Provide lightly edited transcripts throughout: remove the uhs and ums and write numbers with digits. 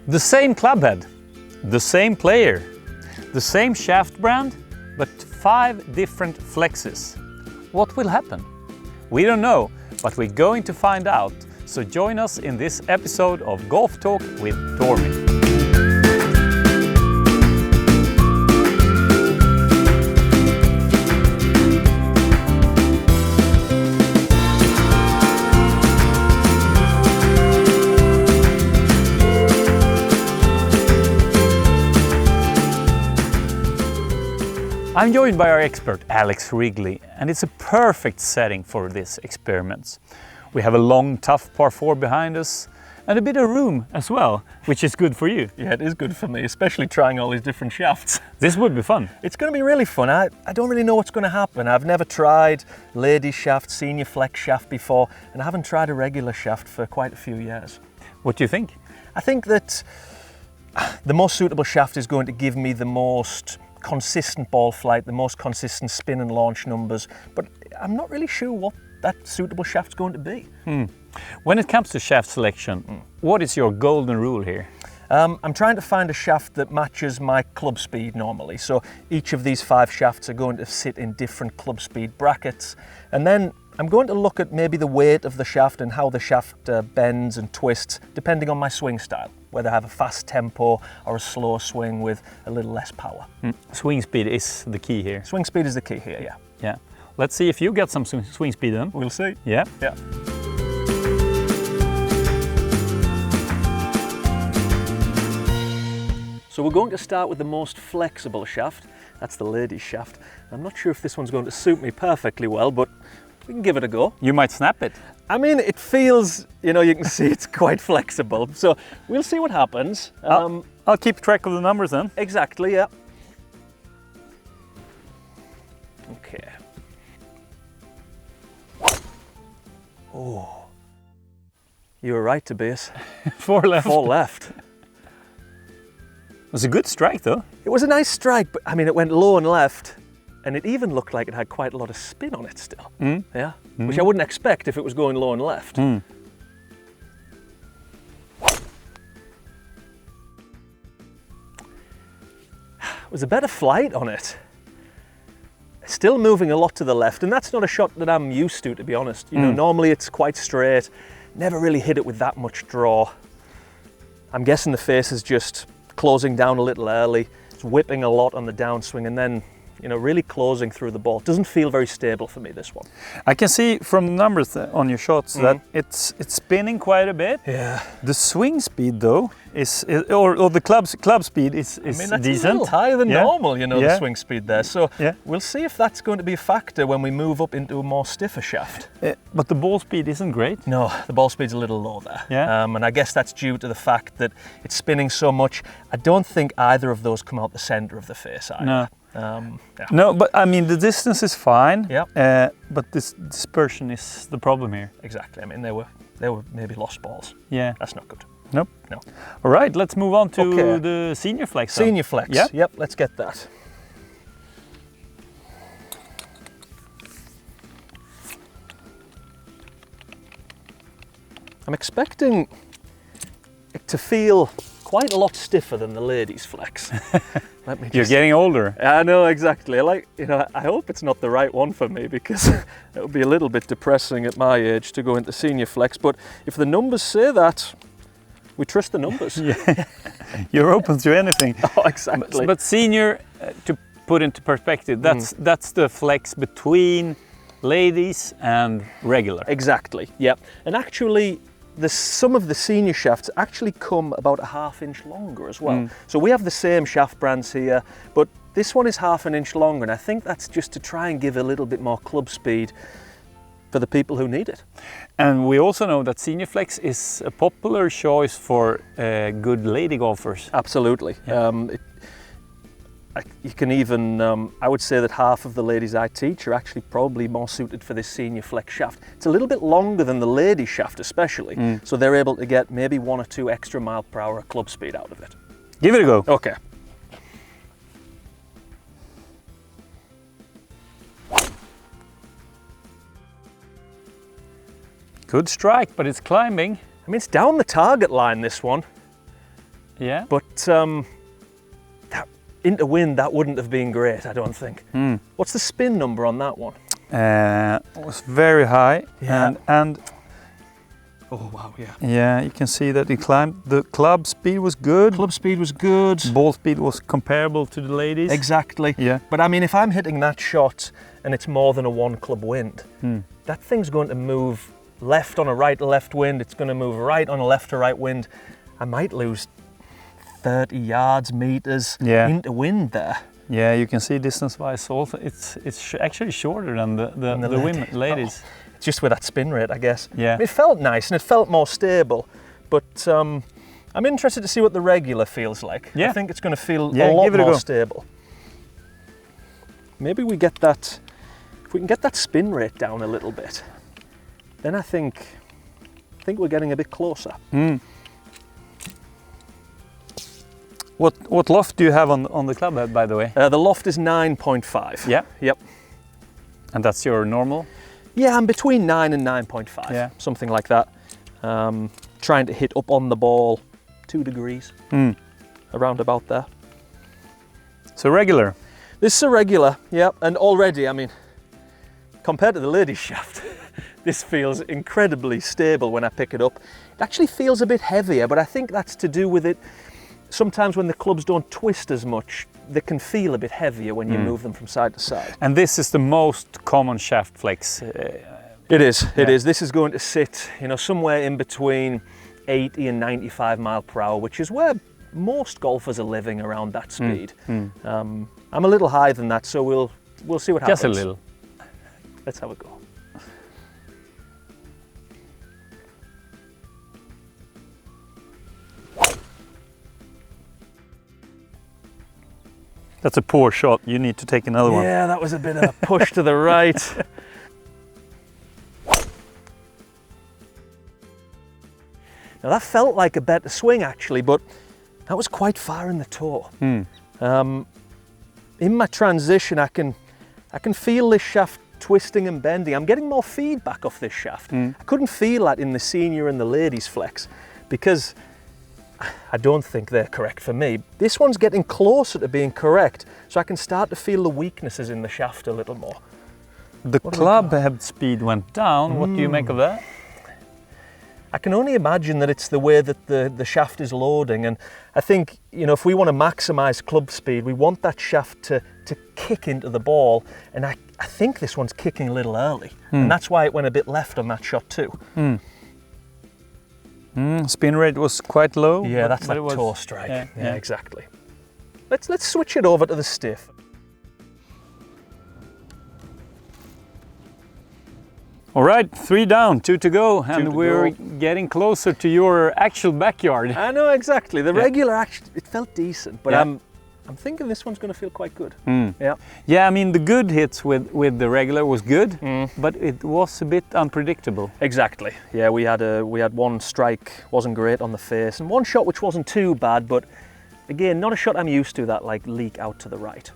The same club head, the same player, the same shaft brand, but 5 different flexes. What will happen? We don't know, but we're going to find out. So join us in this episode of Golf Talk with Dormy. I'm joined by our expert, Alex Wrigley, and it's a perfect setting for this experiment. We have a long, tough par 4 behind us and a bit of room as well, which is good for you. Yeah, it is good for me, especially trying all these different shafts. This would be fun. It's going to be really fun. I don't really know what's going to happen. I've never tried ladies shaft, senior flex shaft before, and I haven't tried a regular shaft for quite a few years. What do you think? I think that the most suitable shaft is going to give me the most consistent ball flight, the most consistent spin and launch numbers, but I'm not really sure what that suitable shaft's going to be. When it comes to shaft selection, what is your golden rule here? I'm trying to find a shaft that matches my club speed normally. So each of these 5 shafts are going to sit in different club speed brackets. And then I'm going to look at maybe the weight of the shaft and how the shaft bends and twists depending on my swing style, whether I have a fast tempo or a slow swing with a little less power. Swing speed is the key here. Swing speed is the key here, yeah. Yeah. Let's see if you get some swing speed then. We'll see. Yeah. Yeah. So we're going to start with the most flexible shaft. That's the ladies' shaft. I'm not sure if this one's going to suit me perfectly well, but we can give it a go. You might snap it. I mean, it feels, you can see it's quite flexible. So we'll see what happens. I'll keep track of the numbers then. Exactly, yeah. Okay. Oh, you were right, Tobias. 4 left. 4 left. It was a good strike though. It was a nice strike, but I mean, it went low and left, and it even looked like it had quite a lot of spin on it still. Yeah, which I wouldn't expect if it was going low and left. It was a better flight on it. Still moving a lot to the left, and that's not a shot that I'm used to be honest. Normally it's quite straight, never really hit it with that much draw. I'm guessing the face is just closing down a little early. It's whipping a lot on the downswing and then, really closing through the ball. It doesn't feel very stable for me, this one. I can see from the numbers on your shots that it's spinning quite a bit. Yeah. The swing speed though or the club speed is that's decent. a little higher than normal, the swing speed there. So we'll see if that's going to be a factor when we move up into a more stiffer shaft. But the ball speed isn't great. No, the ball speed's a little low there. Yeah. And I guess that's due to the fact that it's spinning so much. I don't think either of those come out the center of the face either. No. Yeah. No, but I mean the distance is fine. Yeah. But this dispersion is the problem here. Exactly. I mean they were maybe lost balls. Yeah. That's not good. Nope. No. All right, let's move on to the senior flex. Senior flex. Yeah. Yep. Let's get that. I'm expecting it to feel quite a lot stiffer than the ladies' flex. You're getting older. I know, exactly. I hope it's not the right one for me because it would be a little bit depressing at my age to go into senior flex. But if the numbers say that, we trust the numbers. Yeah. You're open to anything. Oh, exactly. But senior, to put into perspective, that's the flex between ladies and regular. Exactly, yeah. And actually, some of the senior shafts actually come about a ½ inch longer as well. So we have the same shaft brands here, but this one is ½ an inch longer, and I think that's just to try and give a little bit more club speed for the people who need it. And we also know that senior flex is a popular choice for good lady golfers. Absolutely. Yeah. You can even, I would say that half of the ladies I teach are actually probably more suited for this senior flex shaft. It's a little bit longer than the lady shaft especially, so they're able to get maybe 1 or 2 extra mile/hour club speed out of it. Give it a go. Okay. Good. Good strike, but it's climbing. I mean, it's down the target line, this one. I don't know if you can see it. It's a little bit, it's a little bit higher than normal, you know, the swing speed there. So we'll see if that's going to be a factor when we move up into a more stiffer shaft. Yeah. But that, into wind, that wouldn't have been great, I don't think. What's the spin number on that one? It was very high. Yeah. And Oh wow, yeah. yeah, you can see that it climbed. The club speed was good. Club speed was good. Ball speed was comparable to the ladies. Exactly. Yeah. But I mean, if I'm hitting that shot and it's more than a 1 club wind, that thing's going to move left on a right to left wind. It's going to move right on a left to right wind. I might lose 30 yards, meters into wind there. Yeah, you can see distance-wise also it's actually shorter than the women, ladies. Oh, just with that spin rate, I guess. Yeah. It felt nice and it felt more stable, but I'm interested to see what the regular feels like. Yeah. I think it's going to feel a give lot it a more go. stable. Maybe we get that, if we can get that spin rate down a little bit, then I think we're getting a bit closer. What loft do you have on the club head, by the way? The loft is 9.5. Yeah. Yep. And that's your normal? Yeah, I'm between 9 and 9.5, Yeah. something like that. Trying to hit up on the ball 2 degrees, around about there. So regular? This is a regular, yeah, and already, I mean, compared to the ladies' shaft, this feels incredibly stable when I pick it up. It actually feels a bit heavier, but I think that's to do with it. Sometimes when the clubs don't twist as much, they can feel a bit heavier when you move them from side to side. And this is the most common shaft flex? It is, it is. This is going to sit, you know, somewhere in between 80 and 95 mile per hour, which is where most golfers are living, around that speed. I'm a little higher than that, so we'll see what happens. Just a little. Let's have a go. That's a poor shot. You need to take another one. Yeah, that was a bit of a push to the right. Now that felt like a better swing actually, but that was quite far in the toe. In my transition, I can feel this shaft twisting and bending. I'm getting more feedback off this shaft. I couldn't feel that in the senior and the ladies flex because I don't think they're correct for me. This one's getting closer to being correct, so I can start to feel the weaknesses in the shaft a little more. The club head speed went down. What do you make of that? I can only imagine that it's the way that the shaft is loading, and I think, you know, if we want to maximize club speed, we want that shaft to kick into the ball, and I think this one's kicking a little early, and that's why it went a bit left on that shot too. Spin rate was quite low. Yeah, that's that toe strike. Yeah, exactly. Let's switch it over to the stiff. All right, 3 down, 2 to go, and we're getting closer to your actual backyard. I know, exactly. The regular actually, it felt decent, but I'm thinking this one's going to feel quite good. Yeah, I mean the good hits with the regular was good, but it was a bit unpredictable. Exactly. Yeah, we had one strike wasn't great on the face, and one shot which wasn't too bad, but again, not a shot I'm used to, that like leak out to the right.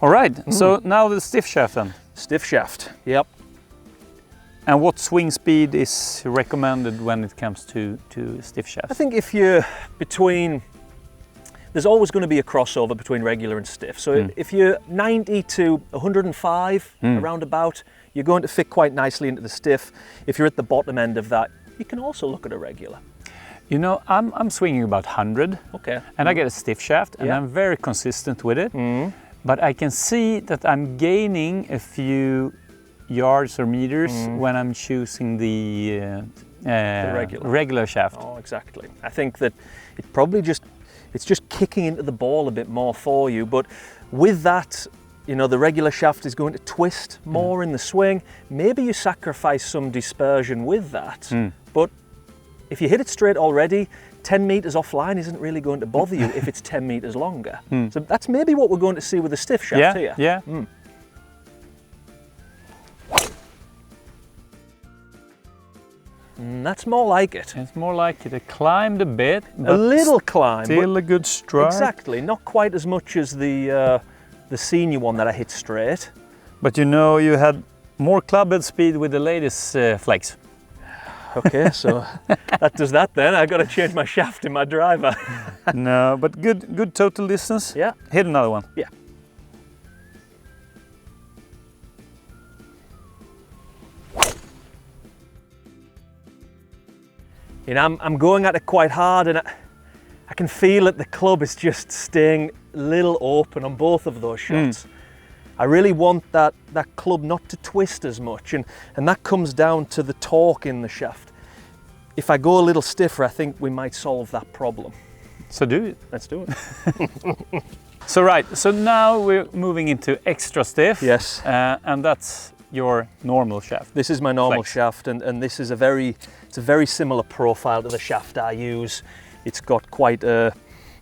All right, so now the stiff shaft then. Stiff shaft. Yep. And what swing speed is recommended when it comes to stiff shaft? I think if you're between, there's always going to be a crossover between regular and stiff. So if you're 90 to 105, around about, you're going to fit quite nicely into the stiff. If you're at the bottom end of that, you can also look at a regular. You know, I'm swinging about 100. Okay. And I get a stiff shaft, and I'm very consistent with it. But I can see that I'm gaining a few yards or meters when I'm choosing the regular shaft. Oh, exactly. I think that it probably it's just kicking into the ball a bit more for you, but with that, you know, the regular shaft is going to twist more in the swing. Maybe you sacrifice some dispersion with that, but if you hit it straight already, 10 meters offline isn't really going to bother you if it's 10 meters longer. So that's maybe what we're going to see with the stiff shaft here. Yeah. That's more like it. It's more like it. It climbed a bit. A little climb. Still a good strike. Exactly. Not quite as much as the senior one that I hit straight. But you know, you had more club head speed with the latest flex. Okay, so that does that then. I got to change my shaft in my driver. No, but good total distance. Yeah. Hit another one. Yeah. You know, I'm going at it quite hard, and I can feel that the club is just staying a little open on both of those shots. I really want that club not to twist as much, and that comes down to the torque in the shaft. If I go a little stiffer, I think we might solve that problem. So do it. Let's do it. So now we're moving into extra stiff. Yes. And that's your normal shaft. This is my normal Flex. shaft, and this is a very similar profile to the shaft I use. It's got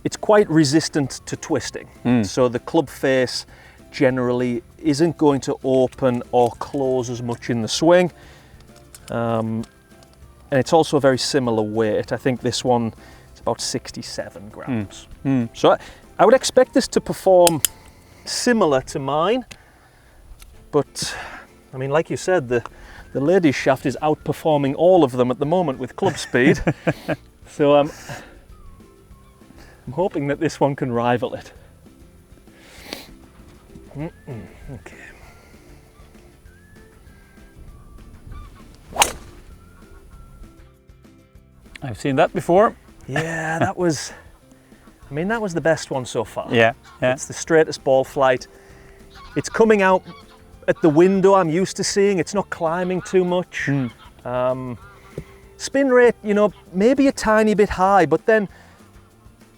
it's quite resistant to twisting. So the club face generally isn't going to open or close as much in the swing. And it's also a very similar weight. I think this one is about 67 grams. So I would expect this to perform similar to mine, but I mean, like you said, the ladies' shaft is outperforming all of them at the moment with club speed. So I'm hoping that this one can rival it. Okay. I've seen that before. Yeah, that was the best one so far. Yeah. It's the straightest ball flight. It's coming out at the window I'm used to seeing. It's not climbing too much. Spin rate, you know, maybe a tiny bit high, but then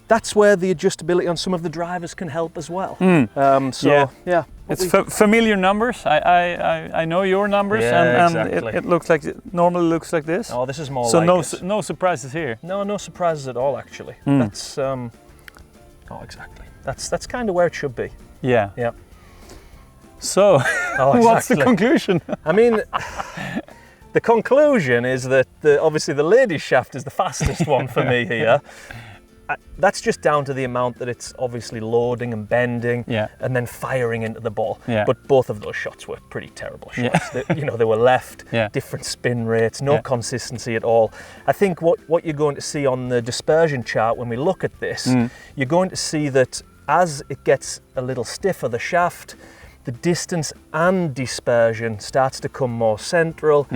that's where the adjustability on some of the drivers can help as well. Yeah. It's familiar numbers. I know your numbers, Yeah, and exactly. it looks like it normally looks like this. Oh, this is more So like it. no surprises here. No surprises at all, actually. That's exactly. That's kind of where it should be. Yeah. Yeah. So, what's the exactly. conclusion? I mean, the conclusion is that obviously the ladies' shaft is the fastest one for me here. That's just down to the amount that it's obviously loading and bending, and then firing into the ball. Yeah. But both of those shots were pretty terrible shots. They were left, different spin rates, no consistency at all. I think what you're going to see on the dispersion chart when we look at this, you're going to see that as it gets a little stiffer, the shaft, the distance and dispersion starts to come more central,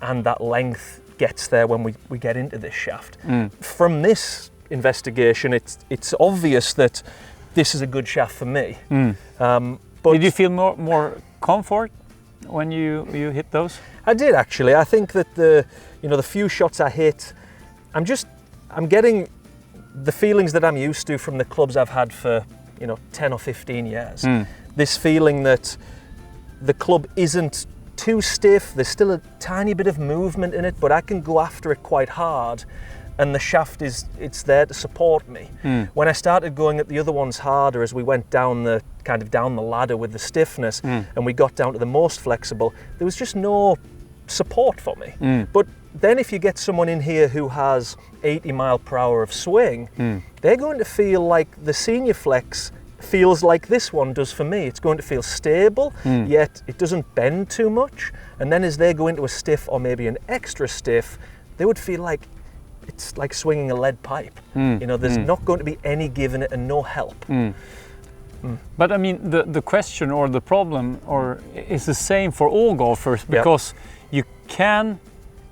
and that length gets there when we get into this shaft. From this investigation, it's obvious that this is a good shaft for me. But did you feel more comfort when you hit those? I did, actually. I think that the few shots I hit, I'm getting the feelings that I'm used to from the clubs I've had for 10 or 15 years. This feeling that the club isn't too stiff, there's still a tiny bit of movement in it, but I can go after it quite hard, and the shaft it's there to support me. When I started going at the other ones harder, as we went down the ladder with the stiffness, and we got down to the most flexible, there was just no support for me. But then if you get someone in here who has 80 mile per hour of swing, they're going to feel like the senior flex feels like this one does for me. It's going to feel stable, yet it doesn't bend too much. And then as they go into a stiff or maybe an extra stiff, they would feel like it's like swinging a lead pipe. There's not going to be any give in it and no help. But I mean, the question or the problem is the same for all golfers, because you can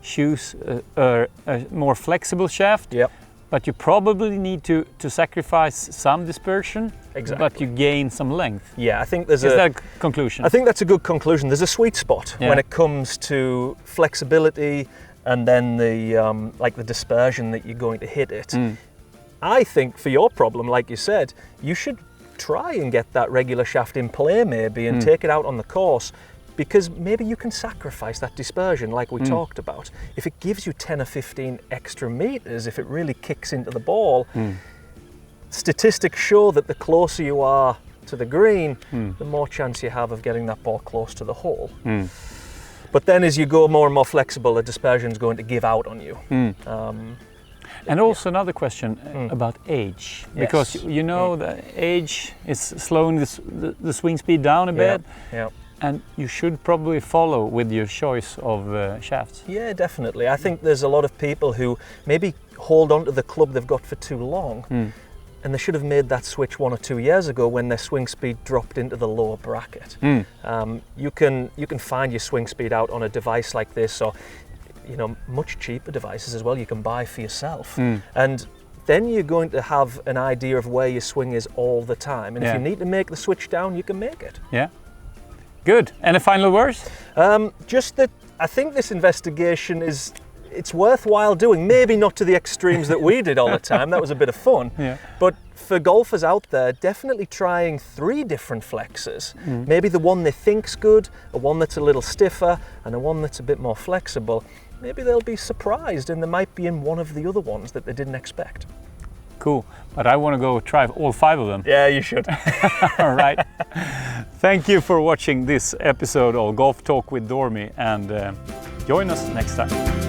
choose a more flexible shaft, but you probably need to sacrifice some dispersion, but you gain some length. Yeah, I think there's Is that a conclusion? I think that's a good conclusion. There's a sweet spot when it comes to flexibility and then the dispersion that you're going to hit it. I think for your problem, like you said, you should try and get that regular shaft in play maybe and take it out on the course, because maybe you can sacrifice that dispersion like we talked about. If it gives you 10 or 15 extra meters, if it really kicks into the ball, statistics show that the closer you are to the green, the more chance you have of getting that ball close to the hole. But then as you go more and more flexible, the dispersion is going to give out on you. And also another question about age, because the age is slowing the swing speed down a bit. And you should probably follow with your choice of shafts. Yeah, definitely. I think there's a lot of people who maybe hold on to the club they've got for too long, and they should have made that switch 1 or 2 years ago when their swing speed dropped into the lower bracket. You can find your swing speed out on a device like this, or much cheaper devices as well you can buy for yourself. And then you're going to have an idea of where your swing is all the time. And if you need to make the switch down, you can make it. Yeah. Good. Any final words? Just that I think this investigation it's worthwhile doing. Maybe not to the extremes that we did all the time. That was a bit of fun. Yeah. But for golfers out there, definitely trying 3 different flexes. Maybe the one they think's good, a one that's a little stiffer, and a one that's a bit more flexible. Maybe they'll be surprised and they might be in one of the other ones that they didn't expect. Cool. But I want to go try all 5 of them. Yeah, you should. All right. Thank you for watching this episode of Golf Talk with Dormy, and join us next time.